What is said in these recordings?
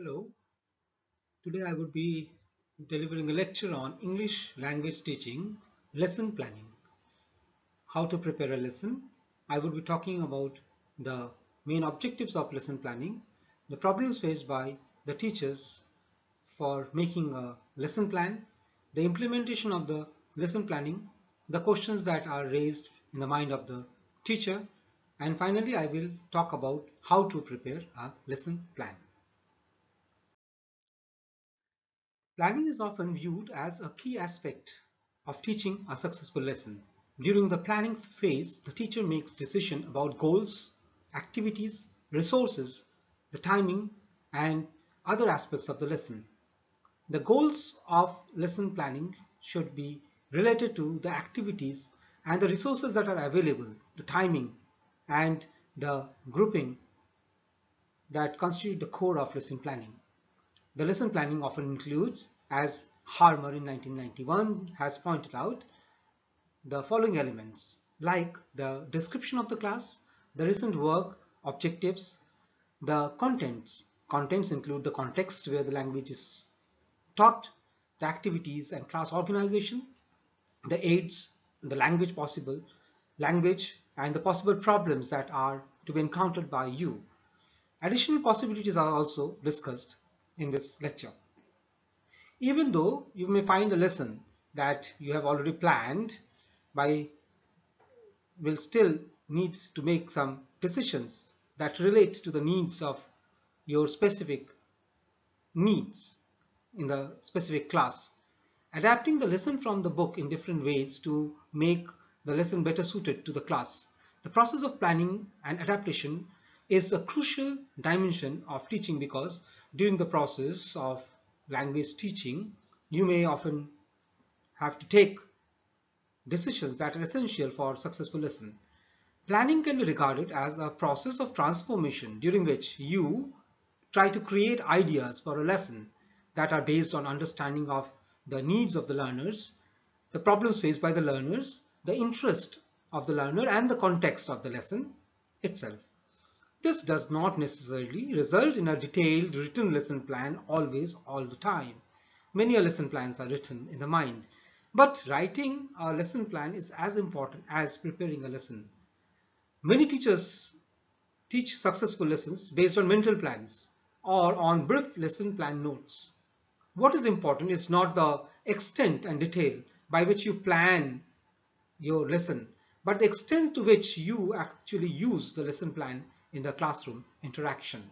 Hello, today I would be delivering a lecture on English language teaching, lesson planning. How to prepare a lesson. I would be talking about the main objectives of lesson planning, the problems faced by the teachers for making a lesson plan, the implementation of the lesson planning, the questions that are raised in the mind of the teacher, and finally I will talk about how to prepare a lesson plan. Planning is often viewed as a key aspect of teaching a successful lesson. During the planning phase, the teacher makes decisions about goals, activities, resources, the timing, and other aspects of the lesson. The goals of lesson planning should be related to the activities and the resources that are available, the timing, and the grouping that constitute the core of lesson planning. The lesson planning often includes, as Harmer in 1991 has pointed out, the following elements like the description of the class, the recent work, objectives, the contents. Contents include the context where the language is taught, the activities and class organization, the aids, the language and the possible problems that are to be encountered by you. Additional possibilities are also discussed in this lecture. Even though you may find a lesson that you have already planned, by will still need to make some decisions that relate to the needs of your specific needs in the specific class. Adapting the lesson from the book in different ways to make the lesson better suited to the class. The process of planning and adaptation is a crucial dimension of teaching because during the process of language teaching, you may often have to take decisions that are essential for successful lesson. Planning can be regarded as a process of transformation during which you try to create ideas for a lesson that are based on understanding of the needs of the learners, the problems faced by the learners, the interest of the learner, and the context of the lesson itself. This does not necessarily result in a detailed written lesson plan always, all the time. Many lesson plans are written in the mind, but writing a lesson plan is as important as preparing a lesson. Many teachers teach successful lessons based on mental plans or on brief lesson plan notes. What is important is not the extent and detail by which you plan your lesson, but the extent to which you actually use the lesson plan in the classroom interaction.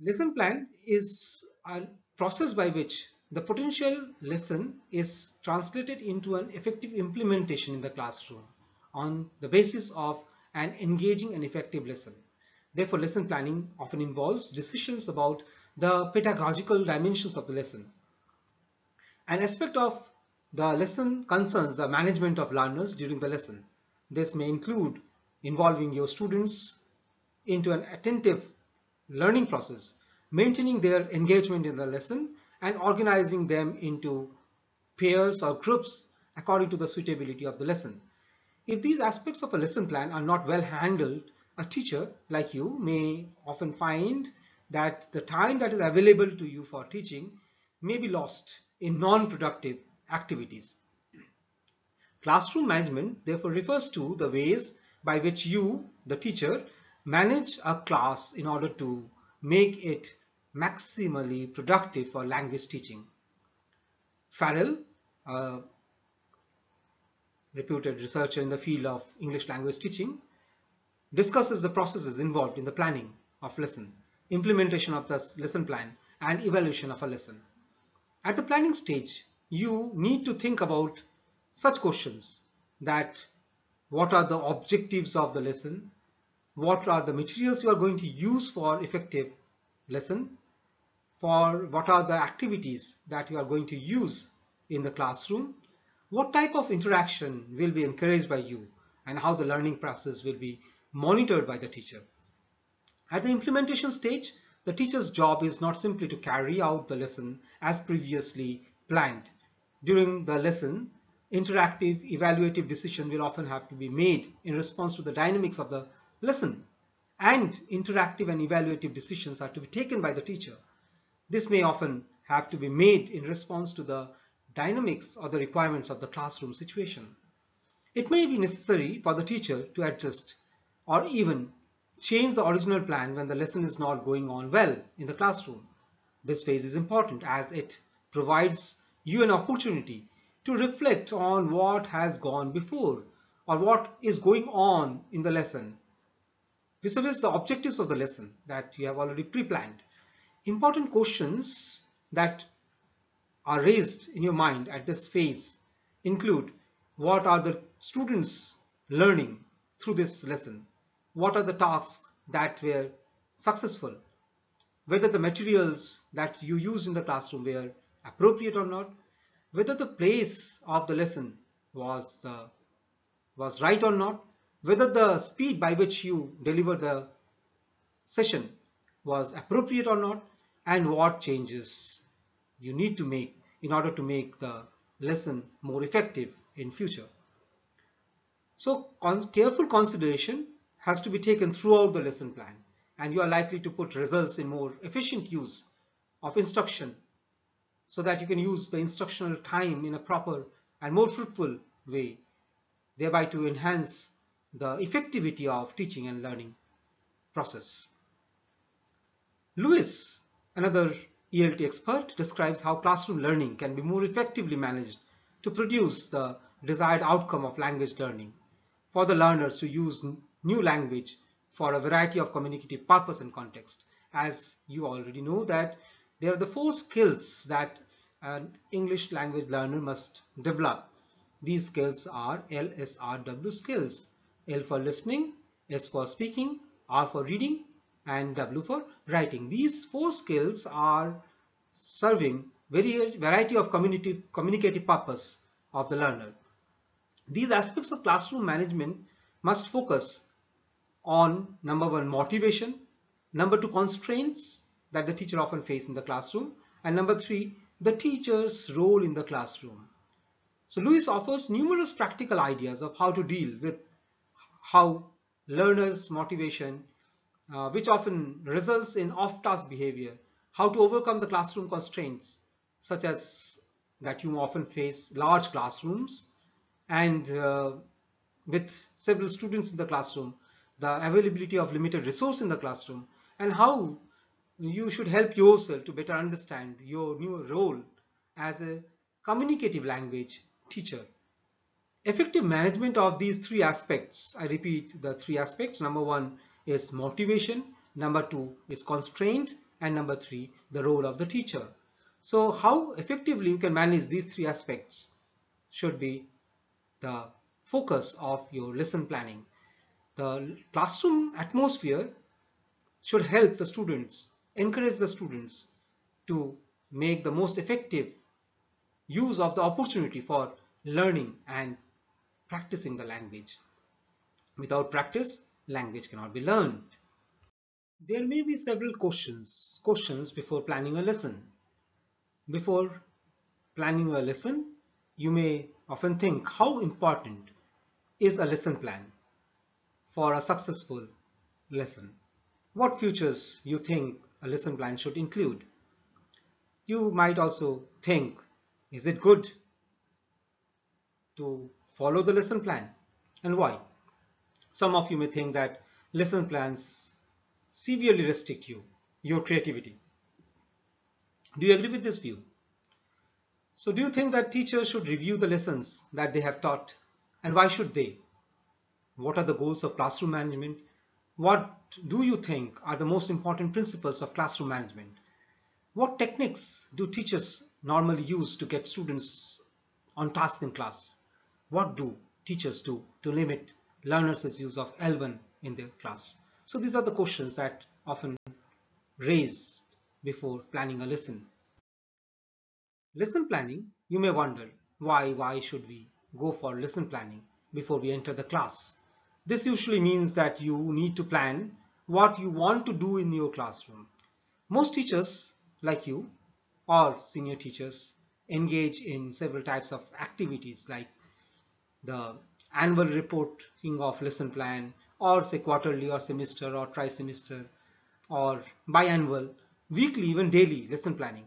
Lesson plan is a process by which the potential lesson is translated into an effective implementation in the classroom on the basis of an engaging and effective lesson. Therefore, lesson planning often involves decisions about the pedagogical dimensions of the lesson. An aspect of the lesson concerns the management of learners during the lesson. This may include involving your students into an attentive learning process, maintaining their engagement in the lesson, and organizing them into pairs or groups according to the suitability of the lesson. If these aspects of a lesson plan are not well handled, a teacher like you may often find that the time that is available to you for teaching may be lost in non-productive activities. Classroom management therefore refers to the ways by which you, the teacher, manage a class in order to make it maximally productive for language teaching. Farrell, a reputed researcher in the field of English language teaching, discusses the processes involved in the planning of lesson, implementation of the lesson plan, and evaluation of a lesson. At the planning stage, you need to think about such questions that what are the objectives of the lesson, what are the materials you are going to use for effective lesson, for what are the activities that you are going to use in the classroom, what type of interaction will be encouraged by you, and how the learning process will be monitored by the teacher. At the implementation stage, the teacher's job is not simply to carry out the lesson as previously planned. During the lesson, interactive, evaluative decisions will often have to be made in response to the dynamics of the lesson. and interactive and evaluative decisions are to be taken by the teacher. This may often have to be made in response to the dynamics or the requirements of the classroom situation. It may be necessary for the teacher to adjust or even change the original plan when the lesson is not going on well in the classroom. This phase is important as it provides you an opportunity to reflect on what has gone before or what is going on in the lesson vis-a-vis the objectives of the lesson that you have already pre-planned. Important questions that are raised in your mind at this phase include: what are the students learning through this lesson? What are the tasks that were successful? Whether the materials that you used in the classroom were appropriate or not? Whether the place of the lesson was right or not? Whether the speed by which you deliver the session was appropriate or not? And what changes you need to make in order to make the lesson more effective in future. So careful consideration has to be taken throughout the lesson plan, and you are likely to put results in more efficient use of instruction so that you can use the instructional time in a proper and more fruitful way, thereby to enhance the effectivity of teaching and learning process. Lewis, another ELT expert, describes how classroom learning can be more effectively managed to produce the desired outcome of language learning for the learners who use new language for a variety of communicative purpose and context. As you already know that there are the 4 skills that an English language learner must develop. These skills are LSRW skills: L for listening, S for speaking, R for reading, and W for writing. These 4 skills are serving variety of communicative purpose of the learner. These aspects of classroom management must focus on: number 1, motivation; number 2, constraints that the teacher often face in the classroom; and number 3, the teacher's role in the classroom. So Lewis offers numerous practical ideas of how to deal with how learners' motivation, which often results in off-task behavior, how to overcome the classroom constraints, such as that you often face large classrooms and with several students in the classroom, the availability of limited resource in the classroom, and how you should help yourself to better understand your new role as a communicative language teacher. Effective management of these 3 aspects, I repeat the 3 aspects: number 1 is motivation, number 2 is constraint, and number 3, the role of the teacher. So how effectively you can manage these 3 aspects should be the focus of your lesson planning. The classroom atmosphere should help the students, encourage the students to make the most effective use of the opportunity for learning and practicing the language. Without practice, language cannot be learned. There may be several questions before planning a lesson. Before planning a lesson, you may often think, how important is a lesson plan for a successful lesson? What features you think a lesson plan should include? You might also think, is it good to follow the lesson plan, and why? Some of you may think that lesson plans severely restrict your creativity. Do you agree with this view? So do you think that teachers should review the lessons that they have taught, and why should they? What are the goals of classroom management? What do you think are the most important principles of classroom management? What techniques do teachers normally use to get students on task in class? What do teachers do to limit learners' use of L1 in their class? So these are the questions that often raised before planning a lesson. Lesson planning, you may wonder, why should we go for lesson planning before we enter the class? This usually means that you need to plan what you want to do in your classroom. Most teachers like you or senior teachers engage in several types of activities like the annual reporting of lesson plan, or say quarterly or semester or tri-semester or biannual, weekly, even daily lesson planning.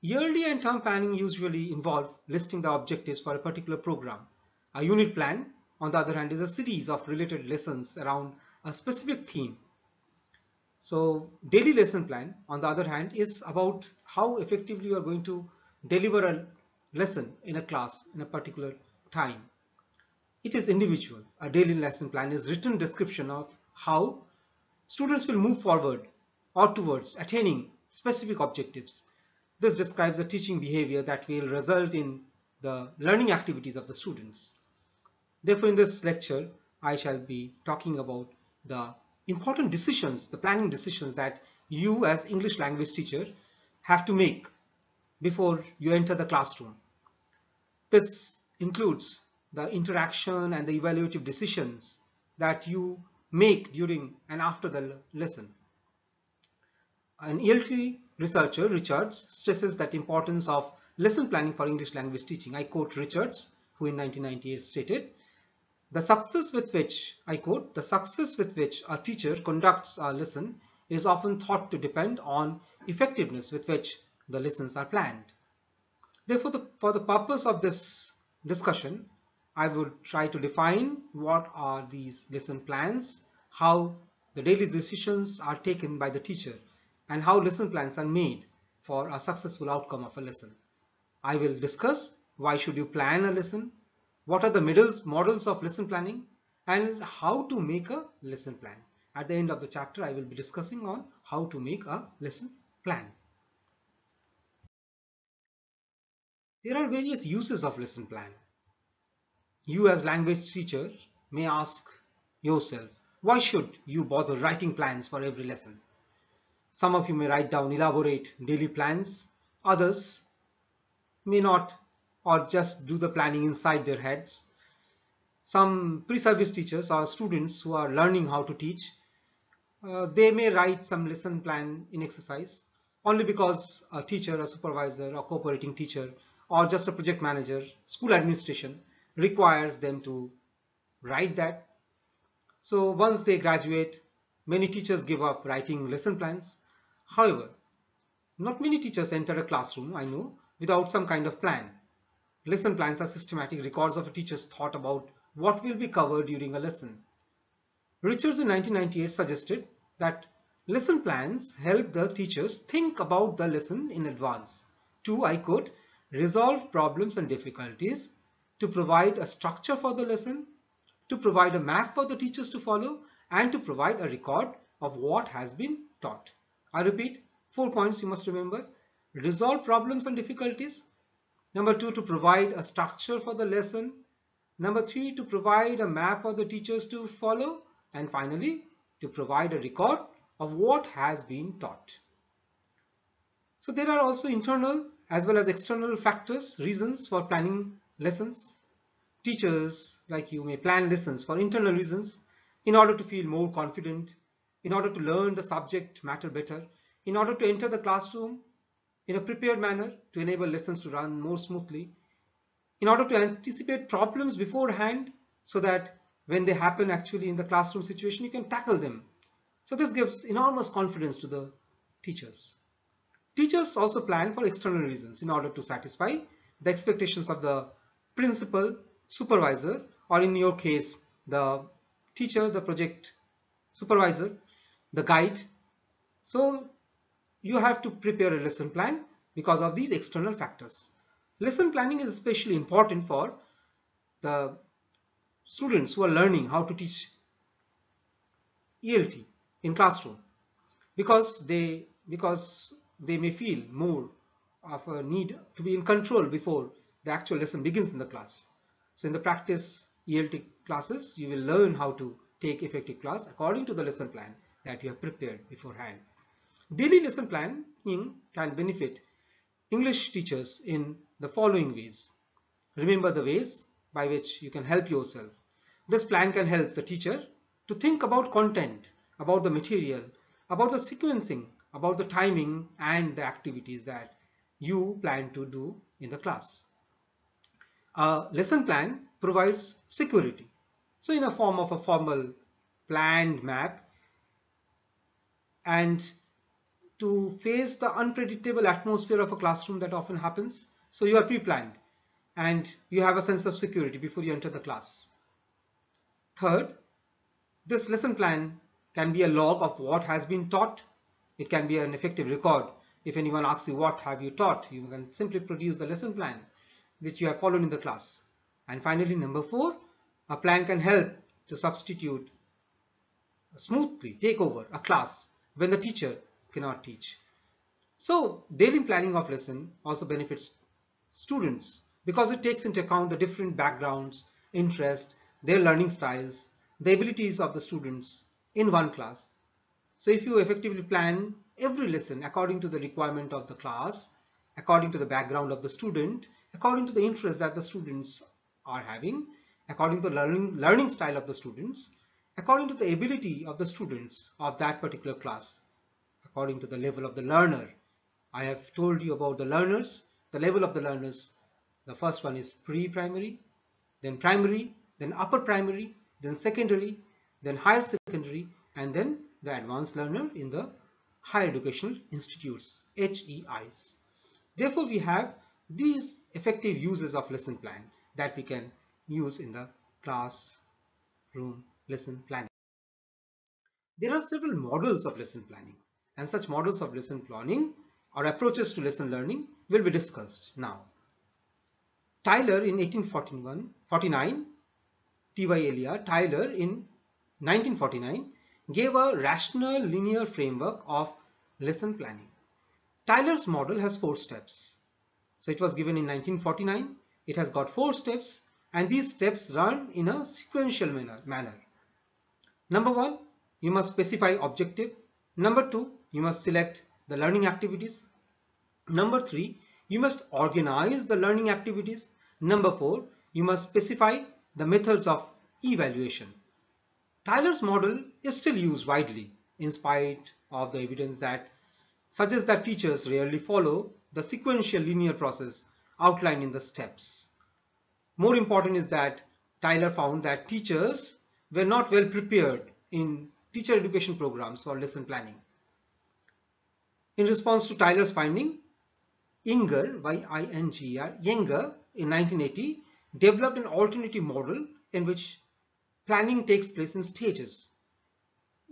Yearly and term planning usually involve listing the objectives for a particular program. A unit plan, on the other hand, is a series of related lessons around a specific theme. So daily lesson plan, on the other hand, is about how effectively you are going to deliver a lesson in a class in a particular time. It is individual. A daily lesson plan is written description of how students will move forward or towards attaining specific objectives. This describes the teaching behavior that will result in the learning activities of the students. Therefore, in this lecture, I shall be talking about the important decisions, the planning decisions that you as English language teacher have to make before you enter the classroom. This includes the interaction and the evaluative decisions that you make during and after the lesson. An ELT researcher, Richards, stresses that importance of lesson planning for English language teaching. I quote Richards, who in 1998 stated, "The success with which," I quote, "the success with which a teacher conducts a lesson is often thought to depend on effectiveness with which the lessons are planned." Therefore, for the purpose of this discussion, I would try to define what are these lesson plans, how the daily decisions are taken by the teacher, and how lesson plans are made for a successful outcome of a lesson. I will discuss why should you plan a lesson, what are the models of lesson planning, and how to make a lesson plan. At the end of the chapter, I will be discussing on how to make a lesson plan. There are various uses of lesson plan. You as language teacher may ask yourself, why should you bother writing plans for every lesson? Some of you may write down elaborate daily plans, others may not, or just do the planning inside their heads. Some pre-service teachers or students who are learning how to teach, they may write some lesson plan in exercise only because a teacher, a supervisor, a cooperating teacher, or just a project manager, school administration requires them to write that. So once they graduate, many teachers give up writing lesson plans. However, not many teachers enter a classroom, I know, without some kind of plan. Lesson plans are systematic records of a teacher's thought about what will be covered during a lesson. Richards in 1998 suggested that lesson plans help the teachers think about the lesson in advance to, I quote, resolve problems and difficulties, to provide a structure for the lesson, to provide a map for the teachers to follow, and to provide a record of what has been taught. I repeat, 4 points you must remember. Resolve problems and difficulties. Number 2, to provide a structure for the lesson. Number 3, to provide a map for the teachers to follow. And finally, to provide a record of what has been taught. So there are also internal as well as external factors, reasons for planning lessons. Teachers like you may plan lessons for internal reasons, in order to feel more confident, in order to learn the subject matter better, in order to enter the classroom in a prepared manner to enable lessons to run more smoothly, in order to anticipate problems beforehand so that when they happen actually in the classroom situation, you can tackle them. So this gives enormous confidence to the teachers. Teachers also plan for external reasons in order to satisfy the expectations of the principal, supervisor, or in your case, the teacher, the project supervisor, the guide. So you have to prepare a lesson plan because of these external factors. Lesson planning is especially important for the students who are learning how to teach ELT in classroom, because they may feel more of a need to be in control before the actual lesson begins in the class. So in the practice ELT classes, you will learn how to take effective class according to the lesson plan that you have prepared beforehand. Daily lesson planning can benefit English teachers in the following ways. Remember the ways by which you can help yourself. This plan can help the teacher to think about content, about the material, about the sequencing, about the timing and the activities that you plan to do in the class. A lesson plan provides security. So in a form of a formal planned map and to face the unpredictable atmosphere of a classroom that often happens. So you are pre-planned and you have a sense of security before you enter the class. Third, this lesson plan can be a log of what has been taught. It can be an effective record. If anyone asks you what have you taught, you can simply produce the lesson plan which you have followed in the class. And finally, number 4, a plan can help to substitute smoothly take over a class when the teacher cannot teach. So daily planning of lesson also benefits students because it takes into account the different backgrounds, interests, their learning styles, the abilities of the students in one class. So if you effectively plan every lesson according to the requirement of the class, according to the background of the student, according to the interests that the students are having, according to the learning style of the students, according to the ability of the students of that particular class, according to the level of the learner. I have told you about the learners, the level of the learners. The first one is pre-primary, then upper primary, then secondary, then higher secondary, and then the advanced learner in the higher educational institutes, HEIs. Therefore, we have these effective uses of lesson plan that we can use in the classroom lesson planning. There are several models of lesson planning, and such models of lesson planning or approaches to lesson learning will be discussed now. Tyler in 1849, Tyler in 1949 gave a rational linear framework of lesson planning. Tyler's model has 4 steps. So it was given in 1949. It has got 4 steps, and these steps run in a sequential manner. Number 1, you must specify objective. Number 2, you must select the learning activities. Number 3, you must organize the learning activities. Number 4, you must specify the methods of evaluation. Tyler's model is still used widely in spite of the evidence that suggests that teachers rarely follow the sequential linear process outlined in the steps. More important is that Tyler found that teachers were not well prepared in teacher education programs for lesson planning. In response to Tyler's finding, Inger, Y-I-N-G-E-R, Inger in 1980 developed an alternative model in which planning takes place in stages.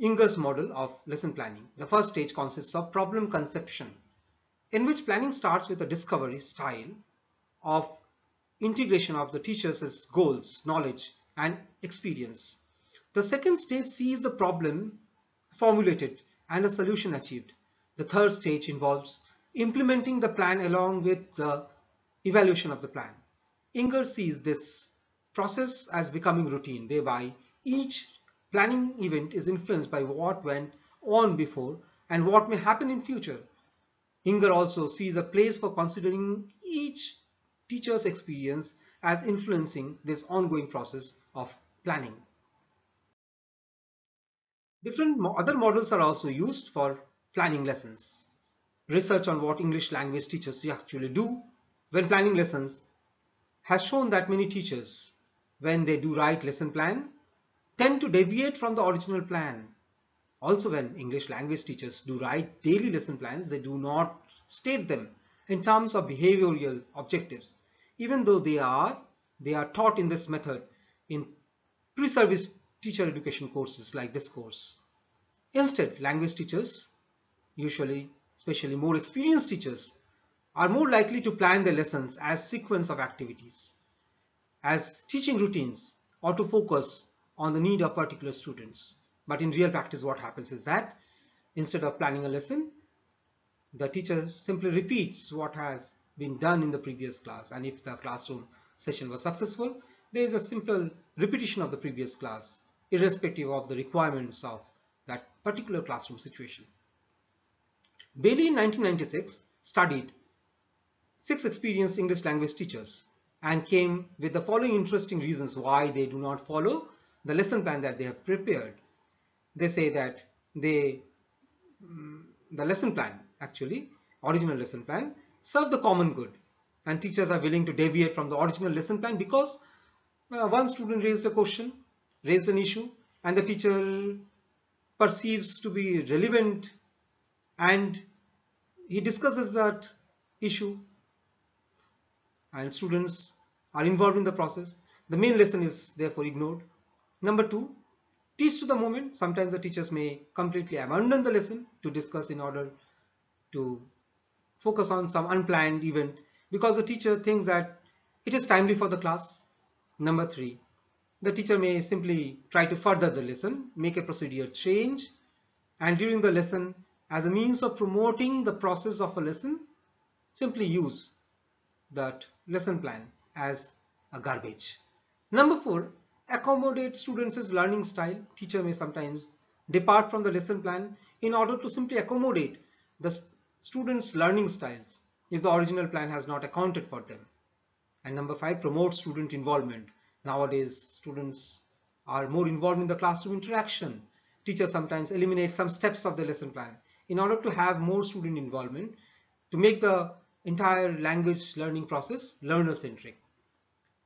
Inger's model of lesson planning. The first stage consists of problem conception, in which planning starts with a discovery style of integration of the teacher's goals, knowledge, and experience. The second stage sees the problem formulated and a solution achieved. The third stage involves implementing the plan along with the evaluation of the plan. Inger sees this process as becoming routine. Thereby, each planning event is influenced by what went on before and what may happen in future. Inger also sees a place for considering each teacher's experience as influencing this ongoing process of planning. Different other models are also used for planning lessons. Research on what English language teachers actually do when planning lessons has shown that many teachers, when they do write lesson plan, tend to deviate from the original plan. Also, when English language teachers do write daily lesson plans, they do not state them in terms of behavioral objectives, even though they are taught in this method in pre-service teacher education courses like this course. Instead, language teachers, usually especially more experienced teachers, are more likely to plan their lessons as sequence of activities, as teaching routines, or to focus on the need of particular students. But in real practice, what happens is that instead of planning a lesson, the teacher simply repeats what has been done in the previous class, and if the classroom session was successful, there is a simple repetition of the previous class, irrespective of the requirements of that particular classroom situation. Bailey in 1996 studied 6 experienced English language teachers and came with the following interesting reasons why they do not follow the lesson plan that they have prepared. They say that the lesson plan, actually, original lesson plan, serve the common good, and teachers are willing to deviate from the original lesson plan because one student raised a question, raised an issue, and the teacher perceives to be relevant and he discusses that issue and students are involved in the process, the main lesson is therefore ignored. Number two, teach to the moment. Sometimes the teachers may completely abandon the lesson to discuss in order to focus on some unplanned event because the teacher thinks that it is timely for the class. Number three, the teacher may simply try to further the lesson, make a procedure change, and during the lesson, as a means of promoting the process of a lesson, simply use that lesson plan as a garbage. Number four, accommodate students' learning style. Teacher may sometimes depart from the lesson plan in order to simply accommodate the students' learning styles if the original plan has not accounted for them. And number five, promote student involvement. Nowadays, students are more involved in the classroom interaction. Teachers sometimes eliminate some steps of the lesson plan in order to have more student involvement to make the entire language learning process learner-centric.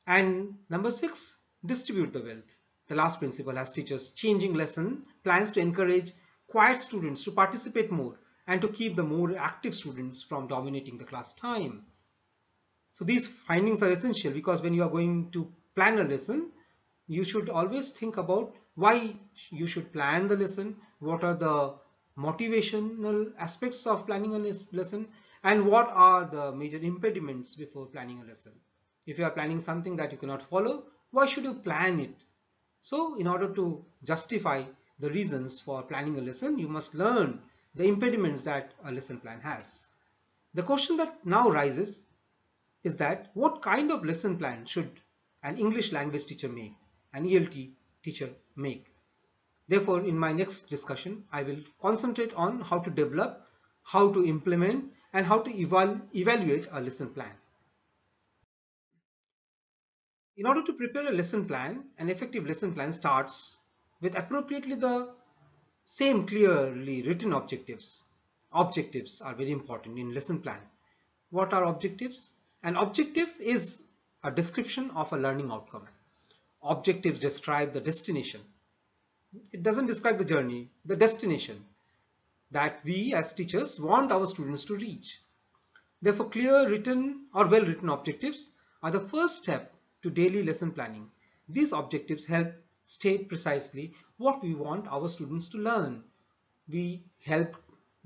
And number six, distribute the wealth. The last principle has teachers changing lesson plans to encourage quiet students to participate more and to keep the more active students from dominating the class time. So these findings are essential because when you are going to plan a lesson, you should always think about why you should plan the lesson, what are the motivational aspects of planning a lesson, and what are the major impediments before planning a lesson. If you are planning something that you cannot follow, why should you plan it? So in order to justify the reasons for planning a lesson, you must learn the impediments that a lesson plan has. The question that now rises is that what kind of lesson plan should an English language teacher make, an ELT teacher make? Therefore, in my next discussion, I will concentrate on how to develop, how to implement, and how to evaluate a lesson plan. In order to prepare a lesson plan, an effective lesson plan starts with appropriately the same clearly written objectives. Objectives are very important in lesson plan. What are objectives? An objective is a description of a learning outcome. Objectives describe the destination. It doesn't describe the journey, the destination that we as teachers want our students to reach. Therefore, clear written or well-written objectives are the first step to daily lesson planning. These objectives help state precisely what we want our students to learn. We help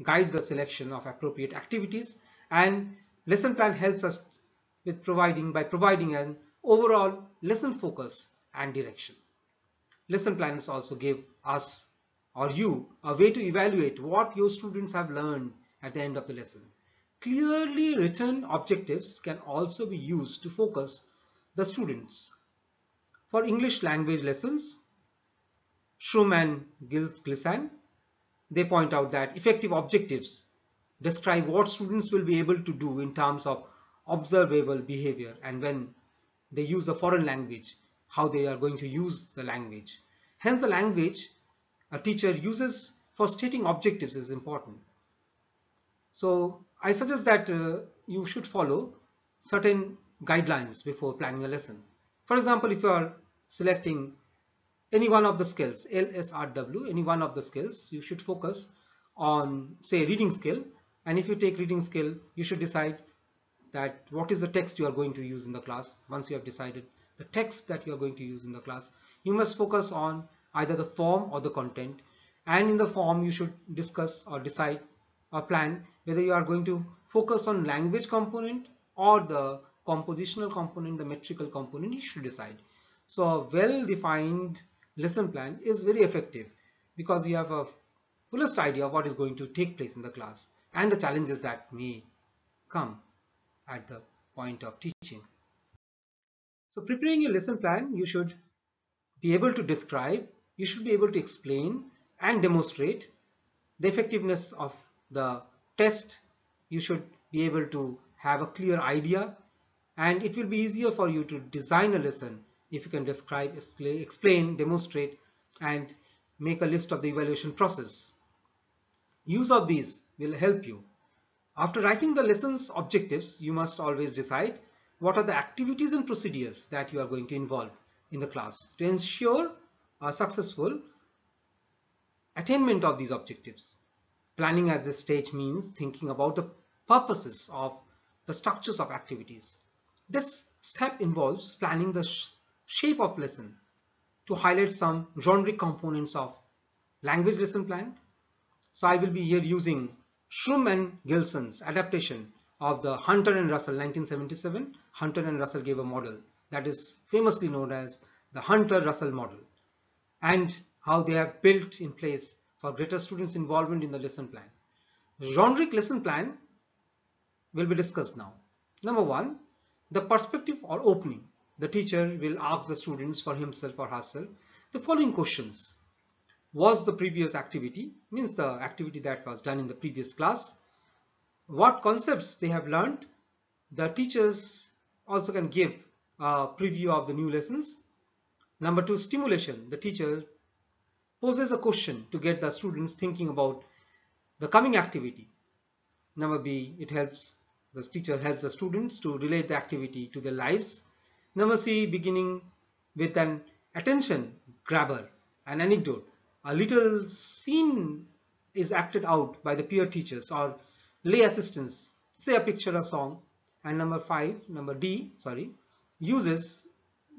guide the selection of appropriate activities, and lesson plan helps us with by providing an overall lesson focus and direction. Lesson plans also give us or you a way to evaluate what your students have learned at the end of the lesson. Clearly written objectives can also be used to focus the students. For English language lessons, Shrum and Glissan, they point out that effective objectives describe what students will be able to do in terms of observable behavior, and when they use a foreign language, how they are going to use the language. Hence, the language a teacher uses for stating objectives is important. So I suggest that you should follow certain guidelines before planning a lesson. For example, if you are selecting any one of the skills, LSRW, any one of the skills, you should focus on, say, reading skill. And if you take reading skill, you should decide that what is the text you are going to use in the class. Once you have decided the text that you are going to use in the class, you must focus on either the form or the content. And in the form, you should discuss or decide or plan whether you are going to focus on language component or the compositional component, the metrical component. You should decide. So a well-defined lesson plan is very effective because you have a fullest idea of what is going to take place in the class and the challenges that may come at the point of teaching. So preparing a lesson plan, you should be able to describe, you should be able to explain and demonstrate the effectiveness of the test. You should be able to have a clear idea, and it will be easier for you to design a lesson if you can describe, explain, demonstrate, and make a list of the evaluation process. Use of these will help you. After writing the lesson's objectives, you must always decide what are the activities and procedures that you are going to involve in the class to ensure a successful attainment of these objectives. Planning at this stage means thinking about the purposes of the structures of activities. This step involves planning the shape of lesson to highlight some generic components of language lesson plan. So I will be here using Shrum and Gilson's adaptation of the Hunter and Russell 1977. Hunter and Russell gave a model that is famously known as the Hunter-Russell model, and how they have built in place for greater students' involvement in the lesson plan. The generic lesson plan will be discussed now. Number one, the perspective or opening. The teacher will ask the students for himself or herself the following questions. Was the previous activity, means the activity that was done in the previous class, what concepts they have learned. The teachers also can give a preview of the new lessons. Number two, stimulation. The teacher poses a question to get the students thinking about the coming activity. Number B, the teacher helps the students to relate the activity to their lives. Number C, beginning with an attention grabber, an anecdote. A little scene is acted out by the peer teachers or lay assistants, say a picture, a song. And number D, uses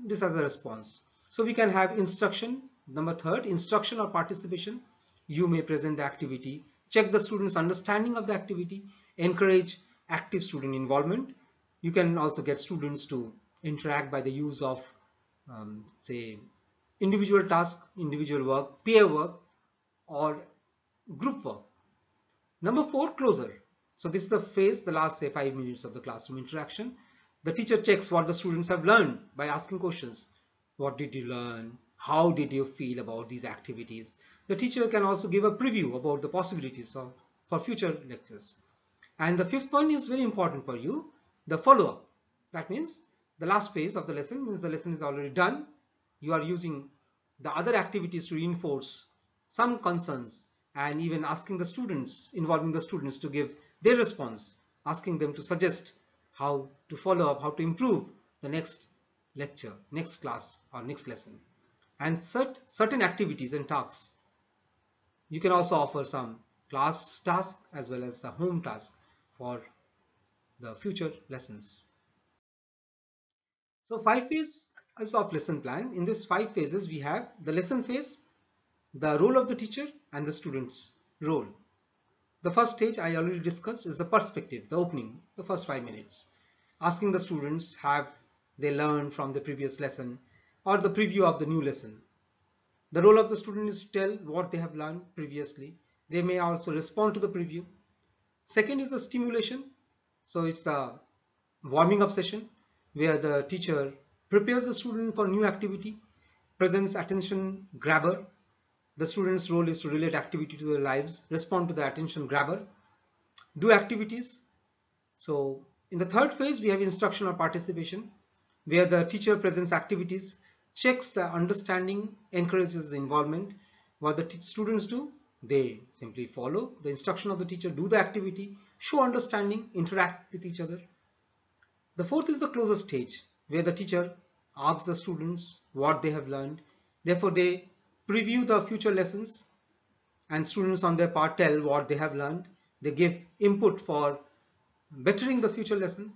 this as a response. So we can have instruction. Number third, instruction or participation. You may present the activity, check the students' understanding of the activity, encourage active student involvement. You can also get students to interact by the use of say individual task, individual work, peer work, or group work. Number four, closer. So this is the phase, the last say 5 minutes of the classroom interaction. The teacher checks what the students have learned by asking questions. What did you learn? How did you feel about these activities? The teacher can also give a preview about the possibilities for future lectures. And the fifth one is very important for you, the follow-up. That means the last phase of the lesson means the lesson is already done. You are using the other activities to reinforce some concerns and even asking the students, involving the students to give their response, asking them to suggest how to follow up, how to improve the next lecture, next class or next lesson. And certain activities and tasks. You can also offer some class task as well as a home task for the future lessons. So 5 phases of lesson plan. In this 5 phases we have the lesson phase, the role of the teacher and the student's role. The first stage I already discussed is the perspective, the opening, the first 5 minutes. Asking the students have they learned from the previous lesson or the preview of the new lesson. The role of the student is to tell what they have learned previously. They may also respond to the preview. Second is the stimulation. So it's a warming up session where the teacher prepares the student for new activity, presents attention grabber. The student's role is to relate activity to their lives, respond to the attention grabber, do activities. So in the third phase, we have instruction or participation, where the teacher presents activities, checks the understanding, encourages the involvement. What the students do, they simply follow the instruction of the teacher, do the activity, show understanding, interact with each other. The fourth is the closer stage, where the teacher asks the students what they have learned. Therefore, they preview the future lessons and students on their part tell what they have learned. They give input for bettering the future lesson.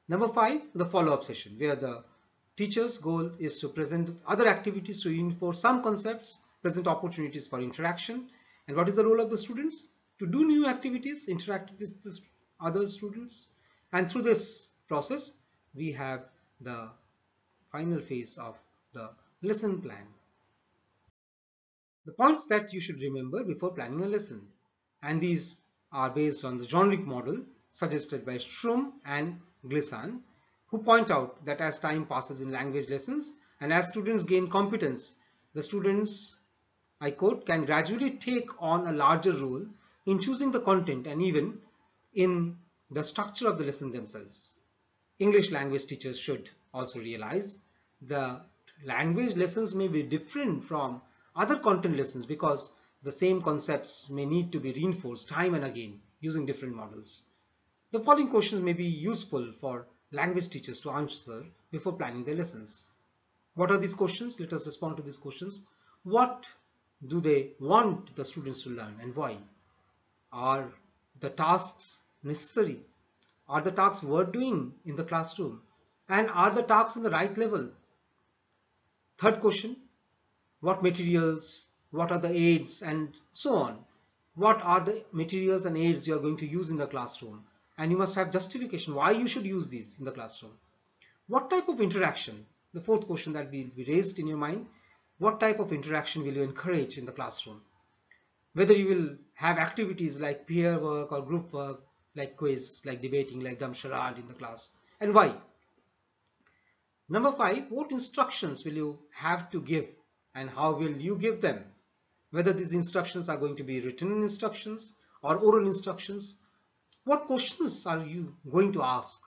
Number 5, the follow-up session, where the teacher's goal is to present other activities to reinforce some concepts, present opportunities for interaction. And what is the role of the students? To do new activities, interact with the other students. And through this process, we have the final phase of the lesson plan. The points that you should remember before planning a lesson. And these are based on the generic model suggested by Shrum and Glisson, who point out that as time passes in language lessons and as students gain competence, the students, I quote, can gradually take on a larger role in choosing the content and even in the structure of the lesson themselves. English language teachers should also realize the language lessons may be different from other content lessons because the same concepts may need to be reinforced time and again using different models. The following questions may be useful for language teachers to answer before planning their lessons. What are these questions? Let us respond to these questions. What do they want the students to learn and why? Are the tasks necessary? Are the tasks worth doing in the classroom? And are the tasks in the right level? Third question, what materials, what are the aids, and so on. What are the materials and aids you are going to use in the classroom? And you must have justification why you should use these in the classroom. What type of interaction? The fourth question that will be raised in your mind, what type of interaction will you encourage in the classroom? Whether you will have activities like peer work or group work, like quiz, like debating, like dumb charade in the class, and why? Number 5, what instructions will you have to give and how will you give them? Whether these instructions are going to be written instructions or oral instructions. What questions are you going to ask?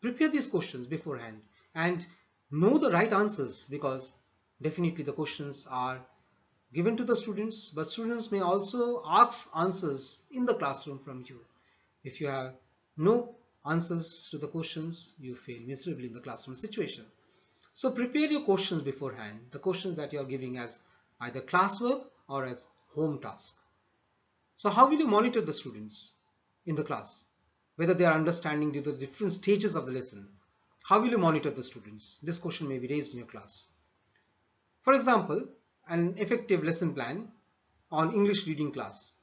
Prepare these questions beforehand and know the right answers, because definitely the questions are given to the students, but students may also ask answers in the classroom from you. If you have no answers to the questions, you fail miserably in the classroom situation. So prepare your questions beforehand, the questions that you are giving as either classwork or as home task. So how will you monitor the students in the class? Whether they are understanding due to the different stages of the lesson. How will you monitor the students? This question may be raised in your class. For example, an effective lesson plan on English reading class.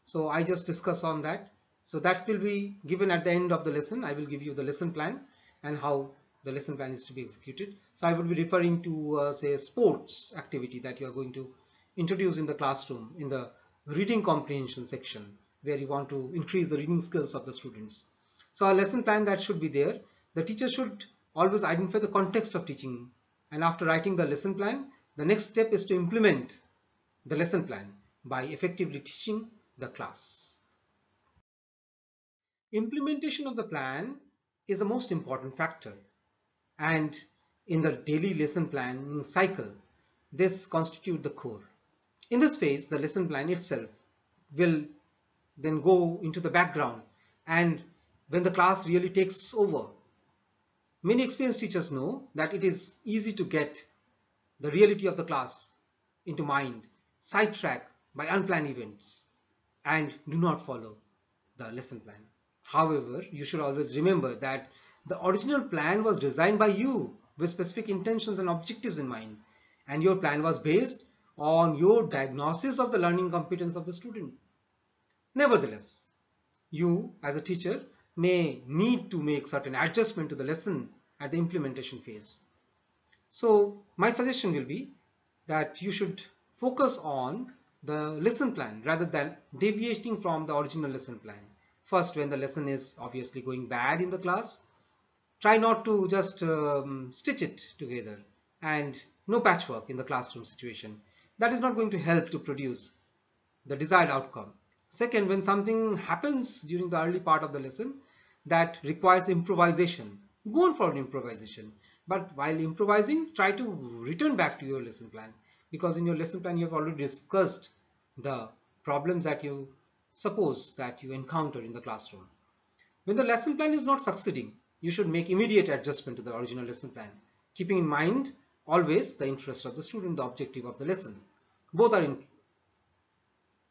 So I just discuss on that. So that will be given at the end of the lesson. I will give you the lesson plan and how the lesson plan is to be executed. So I will be referring to say a sports activity that you are going to introduce in the classroom in the reading comprehension section, where you want to increase the reading skills of the students. So a lesson plan that should be there. The teacher should always identify the context of teaching, and after writing the lesson plan, the next step is to implement the lesson plan by effectively teaching the class. Implementation of the plan is the most important factor, and in the daily lesson planning cycle, this constitutes the core. In this phase, the lesson plan itself will then go into the background, and when the class really takes over, many experienced teachers know that it is easy to get the reality of the class into mind, sidetrack by unplanned events, and do not follow the lesson plan. However, you should always remember that the original plan was designed by you with specific intentions and objectives in mind, and your plan was based on your diagnosis of the learning competence of the student. Nevertheless, you as a teacher may need to make certain adjustment to the lesson at the implementation phase. So my suggestion will be that you should focus on the lesson plan rather than deviating from the original lesson plan. First, when the lesson is obviously going bad in the class, try not to just stitch it together, and no patchwork in the classroom situation. That is not going to help to produce the desired outcome. Second, when something happens during the early part of the lesson that requires improvisation, go on for an improvisation. But while improvising, try to return back to your lesson plan, because in your lesson plan you have already discussed the problems that you suppose that you encounter in the classroom. When the lesson plan is not succeeding, you should make immediate adjustment to the original lesson plan, keeping in mind always the interest of the student, the objective of the lesson. Both are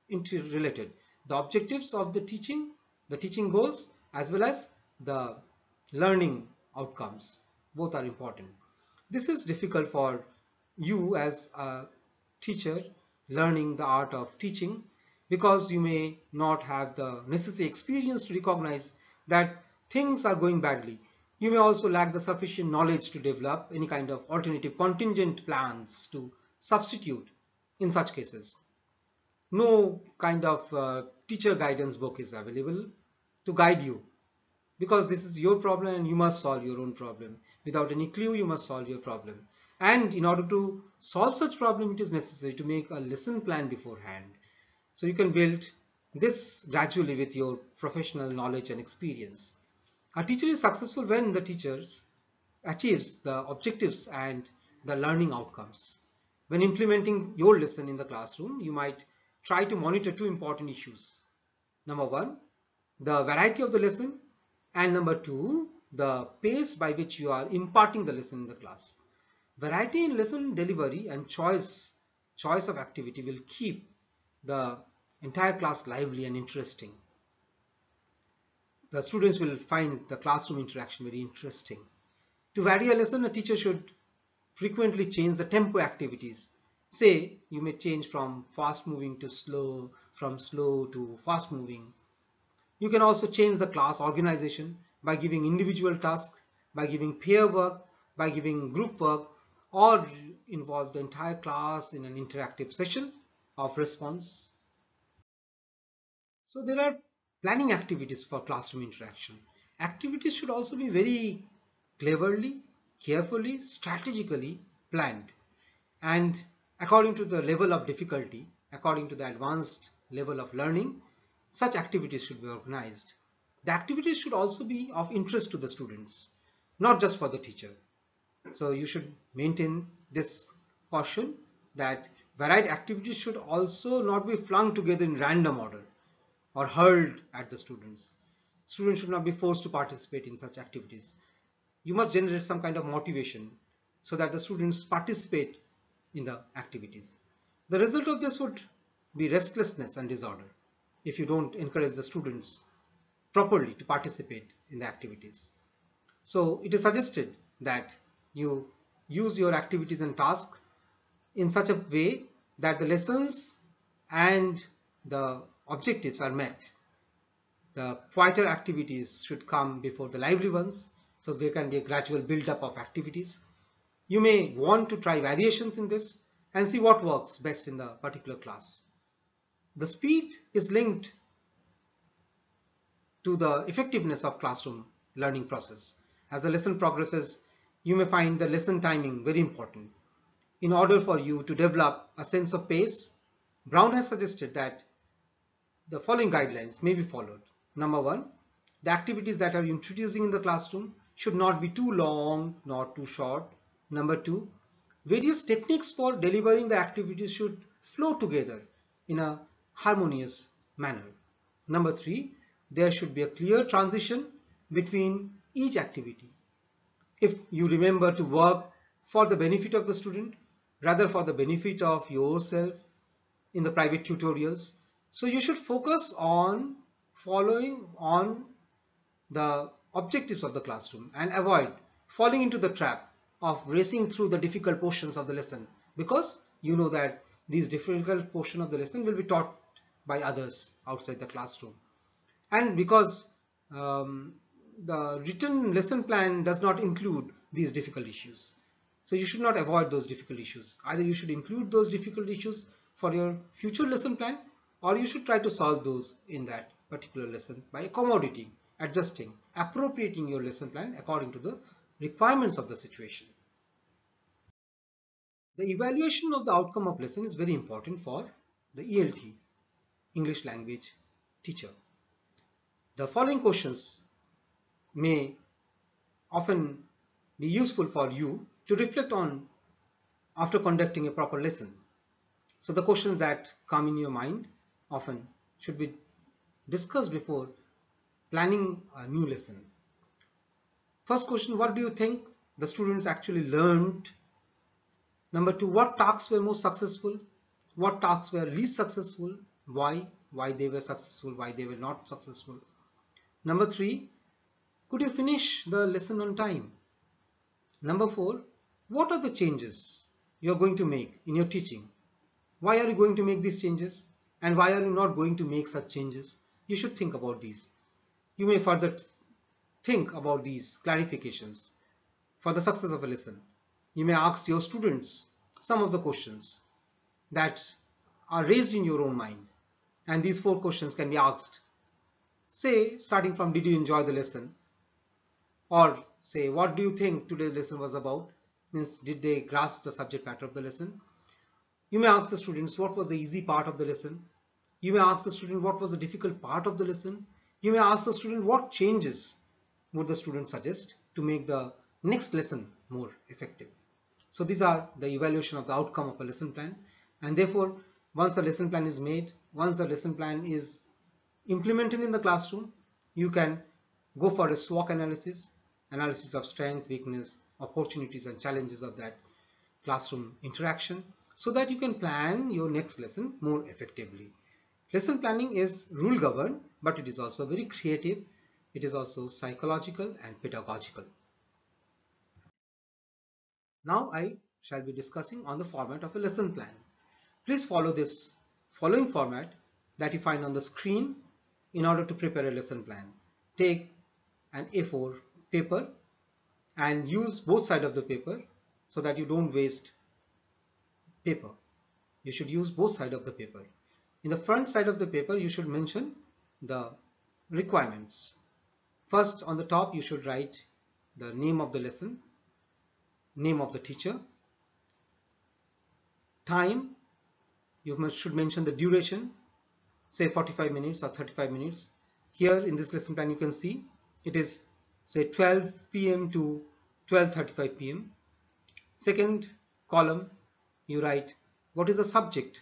interrelated. The objectives of the teaching goals, as well as the learning outcomes, both are important. This is difficult for you as a teacher learning the art of teaching, because you may not have the necessary experience to recognize that things are going badly. You may also lack the sufficient knowledge to develop any kind of alternative contingent plans to substitute in such cases. No kind of teacher guidance book is available to guide you, because this is your problem and you must solve your own problem. Without any clue, you must solve your problem. And in order to solve such problem, it is necessary to make a lesson plan beforehand. So you can build this gradually with your professional knowledge and experience. A teacher is successful when the teacher achieves the objectives and the learning outcomes. When implementing your lesson in the classroom, you might try to monitor two important issues. Number one, the variety of the lesson, and number two, the pace by which you are imparting the lesson in the class. Variety in lesson delivery and choice choice of activity will keep the entire class lively and interesting. The students will find the classroom interaction very interesting. To vary a lesson, a teacher should frequently change the tempo activities. Say, you may change from fast moving to slow, from slow to fast moving. You can also change the class organization by giving individual tasks, by giving peer work, by giving group work, or involve the entire class in an interactive session of response. So there are planning activities for classroom interaction. Activities should also be very cleverly, carefully, strategically planned. And according to the level of difficulty, according to the advanced level of learning, such activities should be organized. The activities should also be of interest to the students, not just for the teacher. So you should maintain this caution that varied activities should also not be flung together in random order or hurled at the students. Students should not be forced to participate in such activities. You must generate some kind of motivation so that the students participate in the activities. The result of this would be restlessness and disorder if you don't encourage the students properly to participate in the activities. So it is suggested that you use your activities and tasks in such a way that the lessons and the objectives are met. The quieter activities should come before the lively ones, so there can be a gradual build-up of activities. You may want to try variations in this and see what works best in the particular class. The speed is linked to the effectiveness of classroom learning process. As the lesson progresses, you may find the lesson timing very important. In order for you to develop a sense of pace, Brown has suggested that the following guidelines may be followed. Number one, the activities that are introducing in the classroom should not be too long, not too short. Number two, various techniques for delivering the activities should flow together in a harmonious manner. Number three, there should be a clear transition between each activity. If you remember to work for the benefit of the student, rather for the benefit of yourself in the private tutorials, so you should focus on following on the objectives of the classroom and avoid falling into the trap of racing through the difficult portions of the lesson, because you know that these difficult portion of the lesson will be taught by others outside the classroom, and because the written lesson plan does not include these difficult issues. So you should not avoid those difficult issues. Either you should include those difficult issues for your future lesson plan, or you should try to solve those in that particular lesson by accommodating, adjusting, appropriating your lesson plan according to the requirements of the situation. The evaluation of the outcome of lesson is very important for the ELT, English language teacher. The following questions may often be useful for you to reflect on after conducting a proper lesson. So the questions that come in your mind often should be discussed before planning a new lesson. First question, what do you think the students actually learned? Number two, what tasks were most successful? What tasks were least successful? Why? Why they were successful? Why they were not successful? Number three, could you finish the lesson on time? Number four, what are the changes you're going to make in your teaching? Why are you going to make these changes? And why are you not going to make such changes? You should think about these. You may further think about these clarifications for the success of a lesson. You may ask your students some of the questions that are raised in your own mind. And these four questions can be asked. Say, starting from, did you enjoy the lesson? Or say, what do you think today's lesson was about? Means, did they grasp the subject matter of the lesson? You may ask the students, what was the easy part of the lesson? You may ask the student, what was the difficult part of the lesson? You may ask the student, what changes would the student suggest to make the next lesson more effective? So these are the evaluation of the outcome of a lesson plan. And therefore, once a lesson plan is made, once the lesson plan is implemented in the classroom, you can go for a SWOT analysis of strength, weakness, opportunities and challenges of that classroom interaction. so that you can plan your next lesson more effectively. Lesson planning is rule governed, but it is also very creative. It is also psychological and pedagogical. Now I shall be discussing on the format of a lesson plan. Please follow this following format that you find on the screen in order to prepare a lesson plan. Take an A4 paper and use both sides of the paper so that you don't waste paper. You should use both sides of the paper. In the front side of the paper, you should mention the requirements. First, on the top, you should write the name of the lesson, name of the teacher, time. You should mention the duration, say 45 minutes or 35 minutes. Here in this lesson plan, you can see it is say 12 p.m. to 12:35 p.m. Second column, you write what is the subject.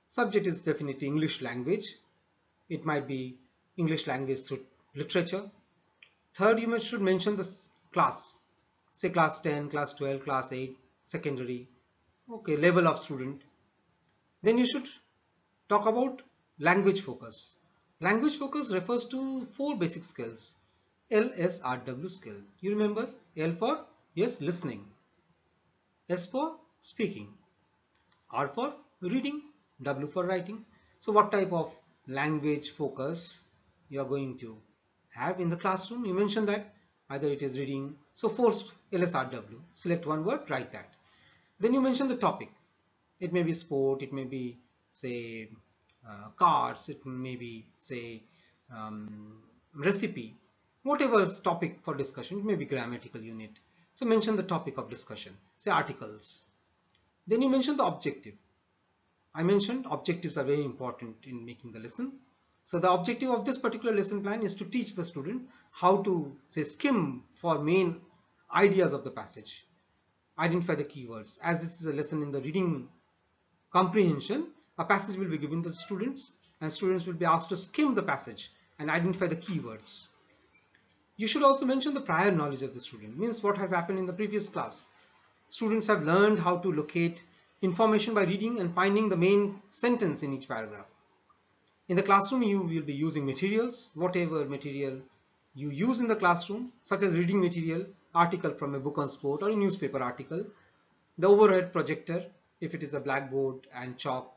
Subject is definitely English language. It might be English language through literature. Third, you should mention the class. Say class 10, class 12, class 8, secondary. Okay, level of student. Then you should talk about language focus. Language focus refers to 4 basic skills. LSRW skill. You remember L for yes, listening. S for speaking. R for reading. W for writing. So what type of language focus you are going to have in the classroom? You mentioned that either it is reading. So 4 LSRW. Select one word, write that. Then you mention the topic. It may be sport, it may be say cars, it may be say recipe, whatever is topic for discussion. It may be grammatical unit. So mention the topic of discussion, say articles. Then you mention the objective. I mentioned objectives are very important in making the lesson. So the objective of this particular lesson plan is to teach the student how to say skim for main ideas of the passage. Identify the keywords. As this is a lesson in the reading comprehension, a passage will be given to the students and students will be asked to skim the passage and identify the keywords. You should also mention the prior knowledge of the student, means what has happened in the previous class. Students have learned how to locate information by reading and finding the main sentence in each paragraph. In the classroom, you will be using materials, whatever material you use in the classroom, such as reading material, article from a book on sport or a newspaper article, the overhead projector, if it is a blackboard and chalk,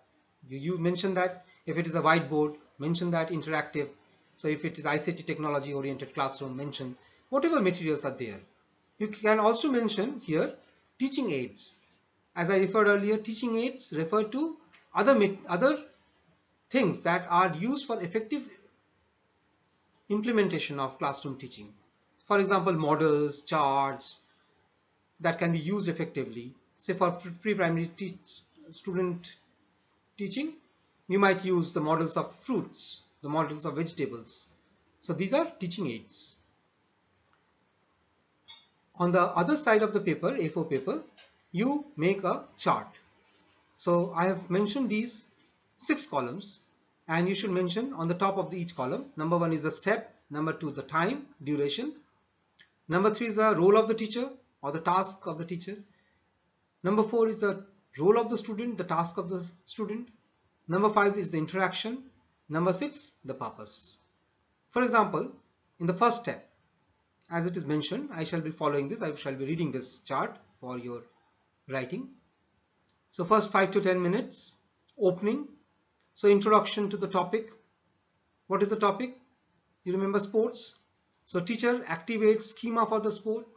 you mention that. If it is a whiteboard, mention that. Interactive. So if it is ICT technology oriented classroom, mention whatever materials are there. You can also mention here teaching aids. As I referred earlier, teaching aids refer to other things that are used for effective implementation of classroom teaching. For example, models, charts that can be used effectively. Say for pre-primary student teaching, you might use the models of fruits, the models of vegetables. So these are teaching aids. On the other side of the paper, A4 paper, you make a chart. So I have mentioned these 6 columns, and you should mention on the top of each column, number 1 is the step, number 2 the time, duration, number 3 is the role of the teacher or the task of the teacher, number 4 is the role of the student, the task of the student, number 5 is the interaction, number 6 the purpose. For example, in the first step, as it is mentioned, I shall be following this, I shall be reading this chart for your writing. So first 5 to 10 minutes, opening. So introduction to the topic. What is the topic? You remember sports. So teacher activates schema for the sport.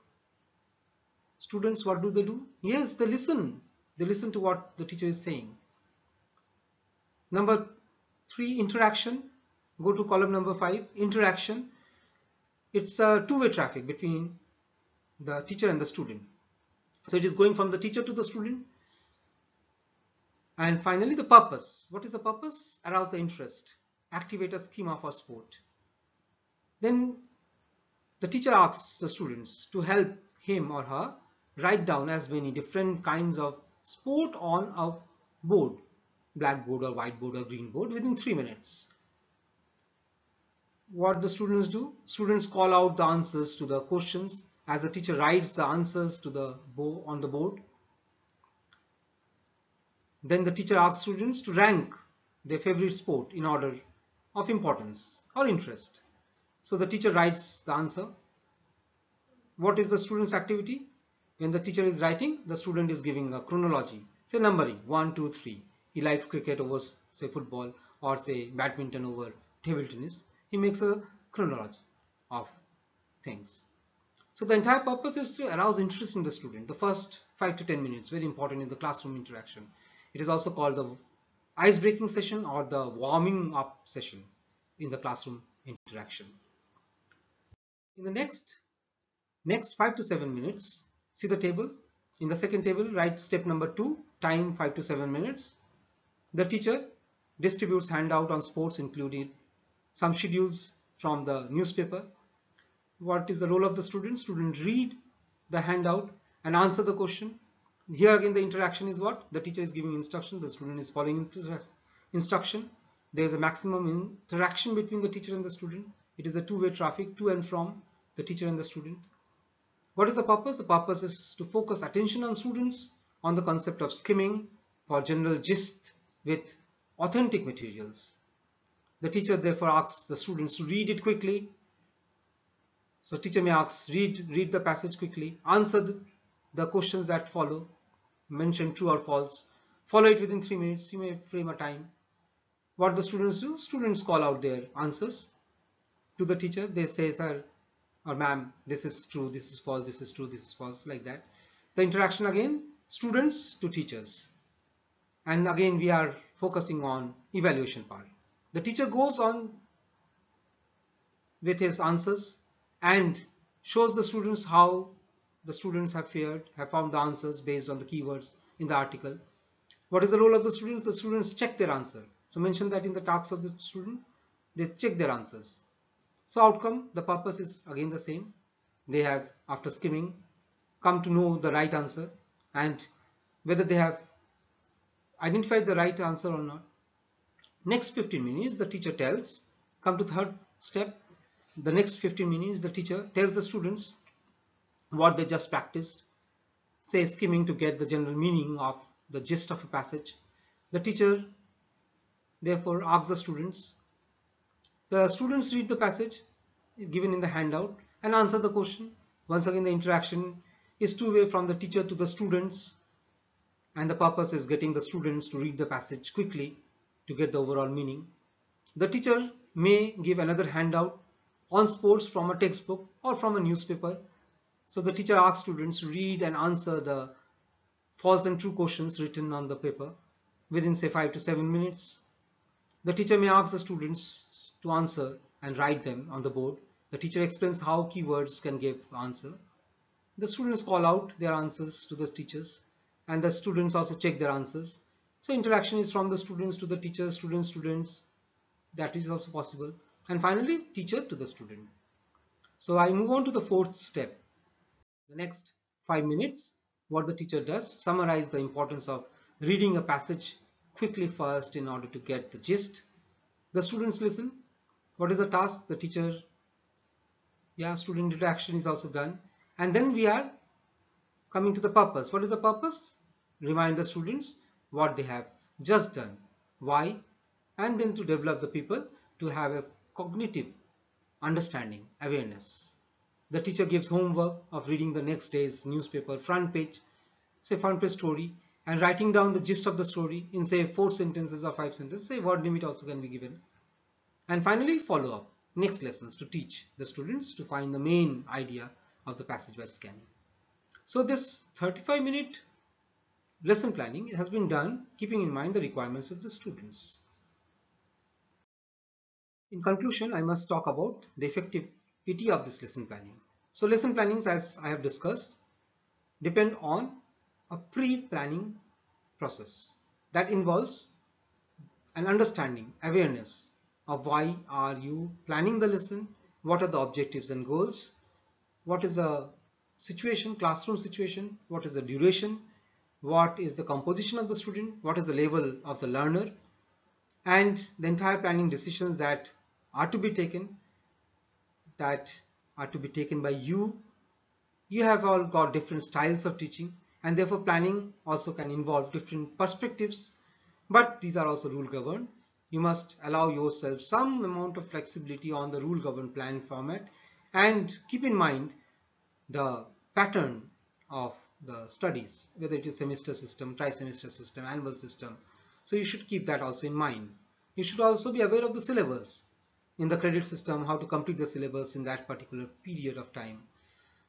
Students, what do they do? Yes, they listen. They listen to what the teacher is saying. Number 3, interaction. Go to column number 5, interaction. It's a two-way traffic between the teacher and the student. So it is going from the teacher to the student. And finally, the purpose. What is the purpose? Arouse the interest. Activate a schema for sport. Then the teacher asks the students to help him or her write down as many different kinds of sport on a board, blackboard or whiteboard or green board, within 3 minutes. What the students do? Students call out the answers to the questions as the teacher writes the answers to the on the board. Then the teacher asks students to rank their favorite sport in order of importance or interest. So the teacher writes the answer. What is the student's activity? When the teacher is writing, the student is giving a chronology, say numbering 1, 2, 3. He likes cricket over, say, football, or say badminton over table tennis. He makes a chronology of things. So the entire purpose is to arouse interest in the student. The first 5 to 10 minutes, very important in the classroom interaction. It is also called the ice-breaking session or the warming up session in the classroom interaction. In the next 5 to 7 minutes, see the table. In the second table, write step number 2, time 5 to 7 minutes. The teacher distributes handout on sports, including some schedules from the newspaper. What is the role of the student? Student read the handout and answer the question. Here again the interaction is what? The teacher is giving instruction, the student is following instruction. There is a maximum interaction between the teacher and the student. It is a two-way traffic to and from the teacher and the student. What is the purpose? The purpose is to focus attention on students on the concept of skimming for general gist with authentic materials. The teacher therefore asks the students to read it quickly. So teacher may ask, read the passage quickly, answer the questions that follow, mention true or false, follow it within 3 minutes. You may frame a time. What the students do? Students call out their answers to the teacher. They say, sir or ma'am, this is true, this is false, this is true, this is false, like that. The interaction again, students to teachers. And again we are focusing on evaluation part. The teacher goes on with his answers and shows the students how the students have fared, have found the answers based on the keywords in the article. What is the role of the students? The students check their answer. So mention that in the tasks of the student, they check their answers. So outcome, the purpose is again the same. They have, after skimming, come to know the right answer and whether they have identified the right answer or not. Next 15 minutes, the teacher tells, come to third step. The next 15 minutes, the teacher tells the students what they just practiced, say skimming to get the general meaning of the gist of a passage. The teacher therefore asks the students. The students read the passage given in the handout and answer the question. Once again, the interaction is two-way from the teacher to the students, and the purpose is getting the students to read the passage quickly to get the overall meaning. The teacher may give another handout on sports from a textbook or from a newspaper. So the teacher asks students to read and answer the false and true questions written on the paper within say 5 to 7 minutes. The teacher may ask the students to answer and write them on the board. The teacher explains how keywords can give answer. The students call out their answers to the teachers and the students also check their answers. So interaction is from the students to the teachers, students, that is also possible. And finally, teacher to the student. So I move on to the fourth step. The next 5 minutes, what the teacher does, summarize the importance of reading a passage quickly first in order to get the gist. The students listen. What is the task? The teacher, student interaction is also done. And then we are coming to the purpose. What is the purpose? Remind the students what they have just done, why, and then to develop the people to have a cognitive understanding, awareness. The teacher gives homework of reading the next day's newspaper front page, say front page story, and writing down the gist of the story in say 4 sentences or 5 sentences. Say word limit also can be given. And finally, follow up next lessons to teach the students to find the main idea of the passage by scanning. So this 35-minute lesson planning has been done keeping in mind the requirements of the students. In conclusion, I must talk about the effectivity of this lesson planning. So lesson plannings, as I have discussed, depend on a pre-planning process that involves an understanding, awareness of why are you planning the lesson, what are the objectives and goals, what is the situation, classroom situation, what is the duration, what is the composition of the student, what is the level of the learner, and the entire planning decisions that are to be taken by you. You have all got different styles of teaching and therefore planning also can involve different perspectives, but these are also rule governed. You must allow yourself some amount of flexibility on the rule governed plan format, and keep in mind the pattern of the studies, whether it is semester system, tri-semester system, annual system. So you should keep that also in mind. You should also be aware of the syllabus in the credit system, how to complete the syllabus in that particular period of time.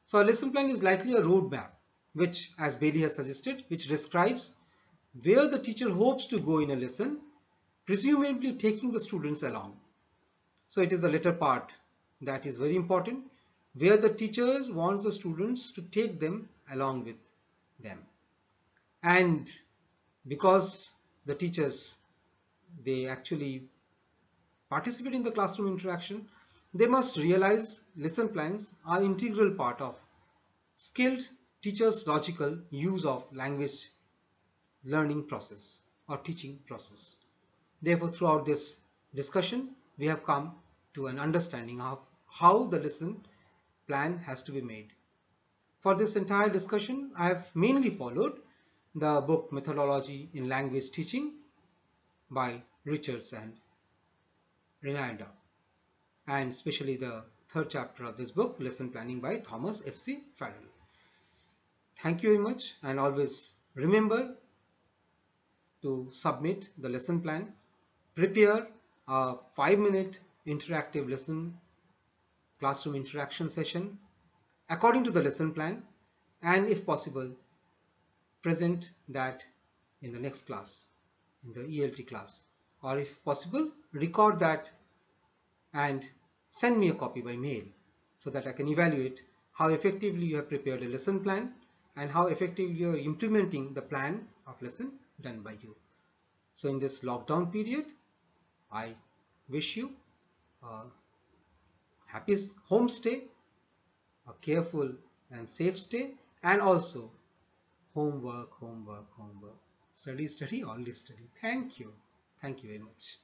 So a lesson plan is likely a roadmap, which, as Bailey has suggested, which describes where the teacher hopes to go in a lesson, presumably taking the students along. So it is the latter part that is very important, where the teacher wants the students to take them along with them. And because the teachers, they actually participate in the classroom interaction, they must realize lesson plans are integral part of skilled teachers' logical use of language learning process or teaching process. Therefore, throughout this discussion, we have come to an understanding of how the lesson plan has to be made. For this entire discussion, I have mainly followed the book Methodology in Language Teaching by Richards and Renalda, and especially the third chapter of this book, Lesson Planning by Thomas S.C. Farrell. Thank you very much, and always remember to submit the lesson plan. Prepare a 5-minute interactive lesson classroom interaction session according to the lesson plan, and if possible, present that in the next class, in the ELT class, or if possible, record that and send me a copy by mail so that I can evaluate how effectively you have prepared a lesson plan and how effectively you are implementing the plan of lesson done by you. So in this lockdown period, I wish you a happy home stay, a careful and safe stay, and also homework, homework, homework. Study, study, only study. Thank you. Thank you very much.